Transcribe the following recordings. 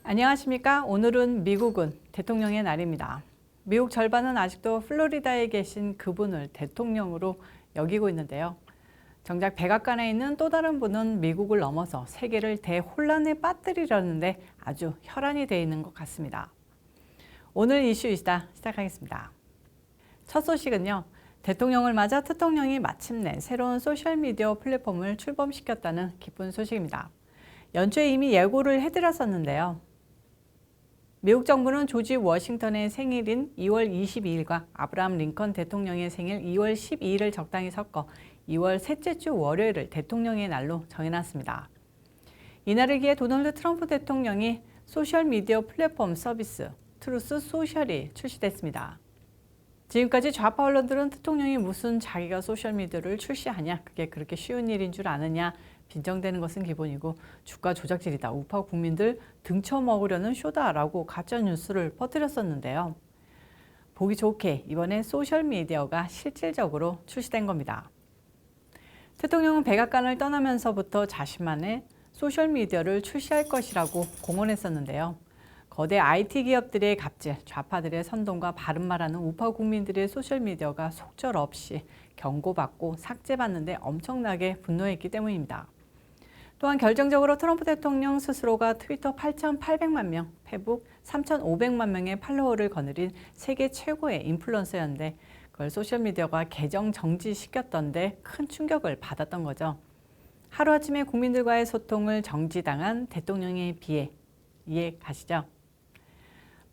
안녕하십니까? 오늘은 미국은 대통령의 날입니다. 미국 절반은 아직도 플로리다에 계신 그분을 대통령으로 여기고 있는데요. 정작 백악관에 있는 또 다른 분은 미국을 넘어서 세계를 대혼란에 빠뜨리려는데 아주 혈안이 되어 있는 것 같습니다. 오늘 이슈 이시다 시작하겠습니다. 첫 소식은요. 대통령을 맞아 대통령이 마침내 새로운 소셜미디어 플랫폼을 출범시켰다는 기쁜 소식입니다. 연초에 이미 예고를 해드렸었는데요. 미국 정부는 조지 워싱턴의 생일인 2월 22일과 아브라함 링컨 대통령의 생일 2월 12일을 적당히 섞어 2월 셋째 주 월요일을 대통령의 날로 정해놨습니다. 이날을 기해 도널드 트럼프 대통령이 소셜미디어 플랫폼 서비스 트루스 소셜이 출시됐습니다. 지금까지 좌파 언론들은 대통령이 무슨 자기가 소셜미디어를 출시하냐, 그게 그렇게 쉬운 일인 줄 아느냐 빈정대는 것은 기본이고 주가 조작질이다, 우파 국민들 등쳐먹으려는 쇼다라고 가짜뉴스를 퍼뜨렸었는데요. 보기 좋게 이번에 소셜미디어가 실질적으로 출시된 겁니다. 대통령은 백악관을 떠나면서부터 자신만의 소셜미디어를 출시할 것이라고 공언했었는데요. 거대 IT 기업들의 갑질, 좌파들의 선동과 바른말하는 우파 국민들의 소셜미디어가 속절없이 경고받고 삭제받는데 엄청나게 분노했기 때문입니다. 또한 결정적으로 트럼프 대통령 스스로가 트위터 8,800만 명, 페북 3,500만 명의 팔로워를 거느린 세계 최고의 인플루언서였는데 그걸 소셜미디어가 계정 정지시켰던데 큰 충격을 받았던 거죠. 하루아침에 국민들과의 소통을 정지당한 대통령에 비해 이해 가시죠?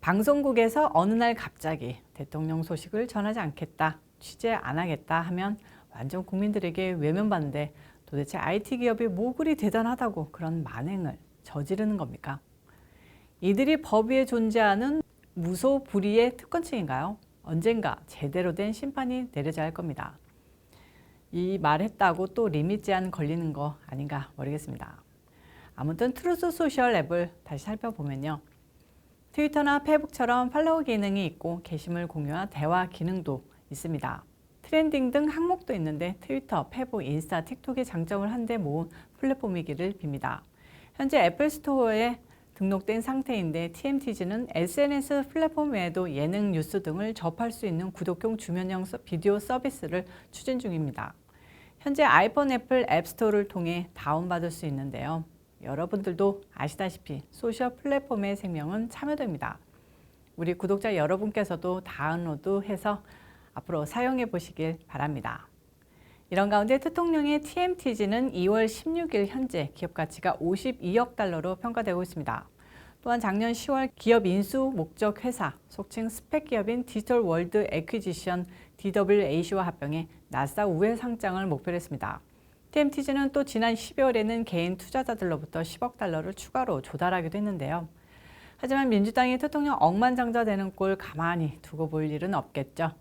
방송국에서 어느 날 갑자기 대통령 소식을 전하지 않겠다, 취재 안 하겠다 하면 완전 국민들에게 외면받는데 도대체 IT 기업이 뭐 그리 대단하다고 그런 만행을 저지르는 겁니까? 이들이 법 위에 존재하는 무소불위의 특권층인가요? 언젠가 제대로 된 심판이 내려져야 할 겁니다. 이 말했다고 또 리밋 제한 걸리는 거 아닌가 모르겠습니다. 아무튼 트루스 소셜 앱을 다시 살펴보면요. 트위터나 페북처럼 팔로우 기능이 있고 게시물 공유와 대화 기능도 있습니다. 트렌딩 등 항목도 있는데 트위터, 페북, 인스타, 틱톡의 장점을 한데 모은 플랫폼이기를 빕니다. 현재 애플 스토어에 등록된 상태인데 TMTG는 SNS 플랫폼 외에도 예능, 뉴스 등을 접할 수 있는 구독용 주면형 비디오 서비스를 추진 중입니다. 현재 아이폰, 애플 앱스토어를 통해 다운받을 수 있는데요. 여러분들도 아시다시피 소셜 플랫폼의 생명은 참여도입니다. 우리 구독자 여러분께서도 다운로드해서 앞으로 사용해 보시길 바랍니다. 이런 가운데 대통령의 TMTG는 2월 16일 현재 기업 가치가 52억 달러로 평가되고 있습니다. 또한 작년 10월 기업 인수 목적 회사, 속칭 스펙 기업인 디지털 월드 애퀴지션 DWAC와 합병해 나스닥 우회 상장을 목표로 했습니다. TMTG는 또 지난 12월에는 개인 투자자들로부터 10억 달러를 추가로 조달하기도 했는데요. 하지만 민주당이 대통령 억만장者되는 꼴 가만히 두고 볼 일은 없겠죠.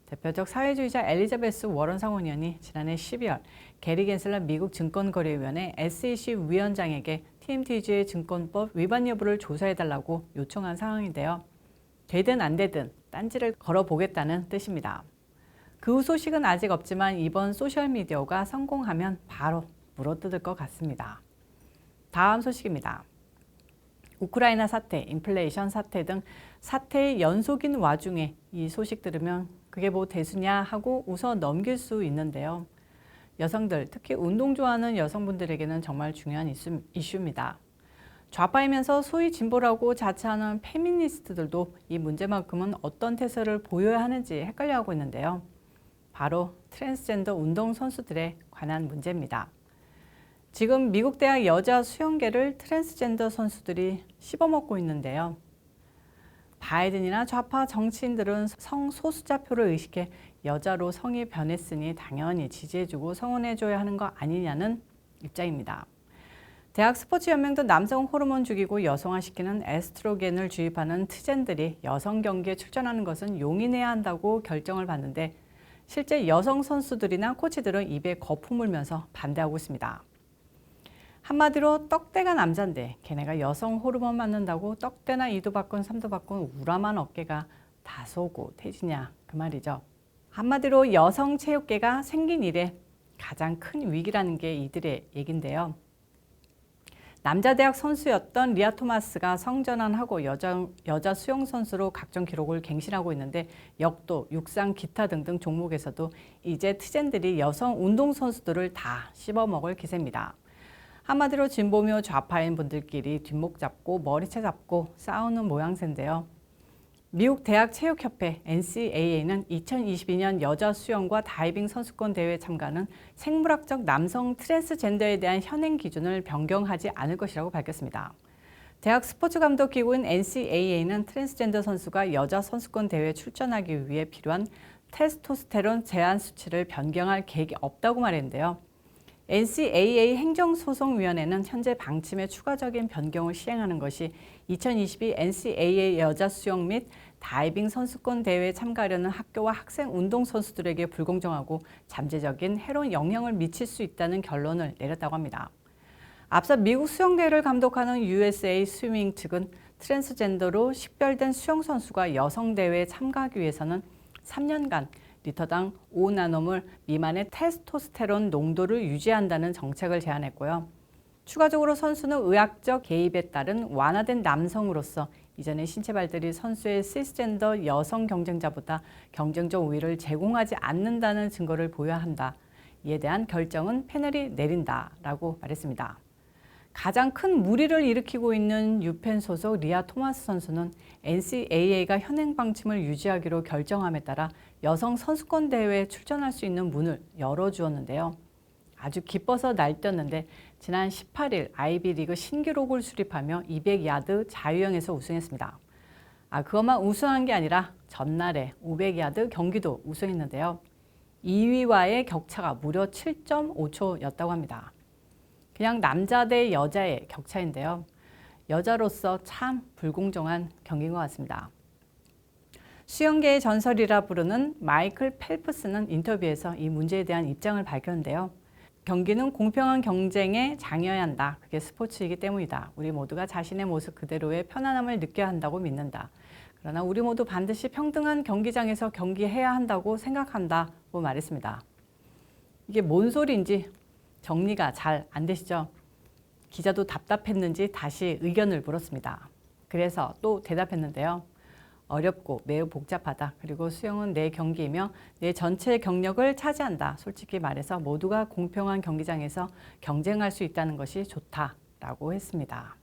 대표적 사회주의자 엘리자베스 워런 상원의원이 지난해 12월 게리 겐슬러 미국 증권거래위원회 SEC 위원장에게 TMTG의 증권법 위반 여부를 조사해달라고 요청한 상황인데요. 되든 안 되든 딴지를 걸어보겠다는 뜻입니다. 그 후 소식은 아직 없지만 이번 소셜미디어가 성공하면 바로 물어뜯을 것 같습니다. 다음 소식입니다. 우크라이나 사태, 인플레이션 사태 등 사태의 연속인 와중에 이 소식 들으면 그게 뭐 대수냐 하고 웃어 넘길 수 있는데요. 여성들, 특히 운동 좋아하는 여성분들에게는 정말 중요한 이슈입니다. 좌파이면서 소위 진보라고 자처하는 페미니스트들도 이 문제만큼은 어떤 태세를 보여야 하는지 헷갈려하고 있는데요. 바로 트랜스젠더 운동선수들에 관한 문제입니다. 지금 미국 대학 여자 수영계를 트랜스젠더 선수들이 씹어먹고 있는데요. 바이든이나 좌파 정치인들은 성소수자표를 의식해 여자로 성이 변했으니 당연히 지지해주고 성원해줘야 하는 거 아니냐는 입장입니다. 대학 스포츠연맹도 남성 호르몬 죽이고 여성화시키는 에스트로겐을 주입하는 트젠들이 여성 경기에 출전하는 것은 용인해야 한다고 결정을 받는데 실제 여성 선수들이나 코치들은 입에 거품 물면서 반대하고 있습니다. 한마디로 떡대가 남잔데 걔네가 여성 호르몬 맞는다고 떡대나 2도 바꾼 3도 바꾼 우람한 어깨가 다소고 태지냐 그 말이죠. 한마디로 여성 체육계가 생긴 이래 가장 큰 위기라는 게 이들의 얘긴데요. 남자 대학 선수였던 리아 토마스가 성전환하고 여자 수영 선수로 각종 기록을 갱신하고 있는데 역도, 육상, 기타 등등 종목에서도 이제 트젠들이 여성 운동 선수들을 다 씹어먹을 기세입니다. 한마디로 진보묘 좌파인 분들끼리 뒷목 잡고 머리채 잡고 싸우는 모양새인데요. 미국 대학체육협회 NCAA는 2022년 여자 수영과 다이빙 선수권 대회 참가는 생물학적 남성 트랜스젠더에 대한 현행 기준을 변경하지 않을 것이라고 밝혔습니다. 대학 스포츠 감독 기구인 NCAA는 트랜스젠더 선수가 여자 선수권 대회에 출전하기 위해 필요한 테스토스테론 제한 수치를 변경할 계획이 없다고 말했는데요. NCAA 행정소송위원회는 현재 방침의 추가적인 변경을 시행하는 것이 2022 NCAA 여자 수영 및 다이빙 선수권 대회에 참가하려는 학교와 학생 운동선수들에게 불공정하고 잠재적인 해로운 영향을 미칠 수 있다는 결론을 내렸다고 합니다. 앞서 미국 수영대회를 감독하는 USA 스위밍 측은 트랜스젠더로 식별된 수영선수가 여성대회에 참가하기 위해서는 3년간 리터당 5나노몰 미만의 테스토스테론 농도를 유지한다는 정책을 제안했고요. 추가적으로 선수는 의학적 개입에 따른 완화된 남성으로서 이전의 신체 발달이 선수의 시스젠더 여성 경쟁자보다 경쟁적 우위를 제공하지 않는다는 증거를 보여야 한다. 이에 대한 결정은 패널이 내린다라고 말했습니다. 가장 큰 물의를 일으키고 있는 유펜 소속 리아 토마스 선수는 NCAA가 현행 방침을 유지하기로 결정함에 따라 여성 선수권 대회에 출전할 수 있는 문을 열어주었는데요. 아주 기뻐서 날뛰었는데 지난 18일 아이비리그 신기록을 수립하며 200야드 자유형에서 우승했습니다. 그것만 우승한 게 아니라 전날에 500야드 경기도 우승했는데요. 2위와의 격차가 무려 7.5초였다고 합니다. 그냥 남자 대 여자의 격차인데요. 여자로서 참 불공정한 경기인 것 같습니다. 수영계의 전설이라 부르는 마이클 펠프스는 인터뷰에서 이 문제에 대한 입장을 밝혔는데요. 경기는 공평한 경쟁의 장이어야 한다. 그게 스포츠이기 때문이다. 우리 모두가 자신의 모습 그대로의 편안함을 느껴야 한다고 믿는다. 그러나 우리 모두 반드시 평등한 경기장에서 경기해야 한다고 생각한다고 말했습니다. 이게 뭔 소리인지 정리가 잘 안 되시죠? 기자도 답답했는지 다시 의견을 물었습니다. 그래서 또 대답했는데요. 어렵고 매우 복잡하다. 그리고 수영은 내 경기이며 내 전체 경력을 차지한다. 솔직히 말해서 모두가 공평한 경기장에서 경쟁할 수 있다는 것이 좋다라고 했습니다.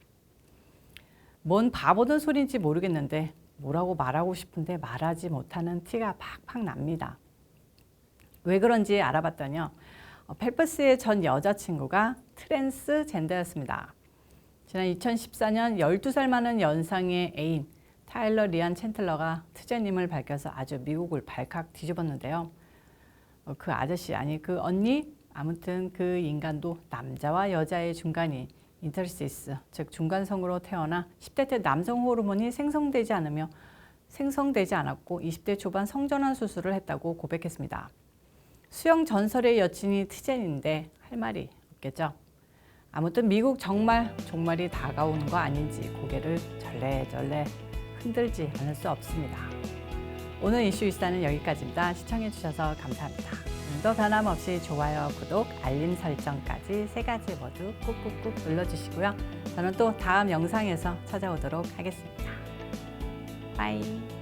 뭔 바보든 소리인지 모르겠는데 뭐라고 말하고 싶은데 말하지 못하는 티가 팍팍 납니다. 왜 그런지 알아봤더니요. 펠프스의 전 여자친구가 트랜스젠더였습니다. 지난 2014년 12살 많은 연상의 애인 타일러 리안 챈틀러가 트젠임을 밝혀서 아주 미국을 발칵 뒤집었는데요. 그 아저씨, 아니 그 언니, 아무튼 그 인간도 남자와 여자의 중간인 인터시스, 즉 중간성으로 태어나 10대 때 남성 호르몬이 생성되지 않았고 20대 초반 성전환 수술을 했다고 고백했습니다. 수영 전설의 여친이 트젠인데 할 말이 없겠죠. 아무튼 미국 정말 종말이 다가오는 거 아닌지 고개를 절레절레 흔들지 않을 수 없습니다. 오늘 이슈 이슈다는 여기까지입니다. 시청해주셔서 감사합니다. 오늘도 변함없이 좋아요, 구독, 알림 설정까지 3가지 모두 꾹꾹꾹 눌러주시고요. 저는 또 다음 영상에서 찾아오도록 하겠습니다. 빠이.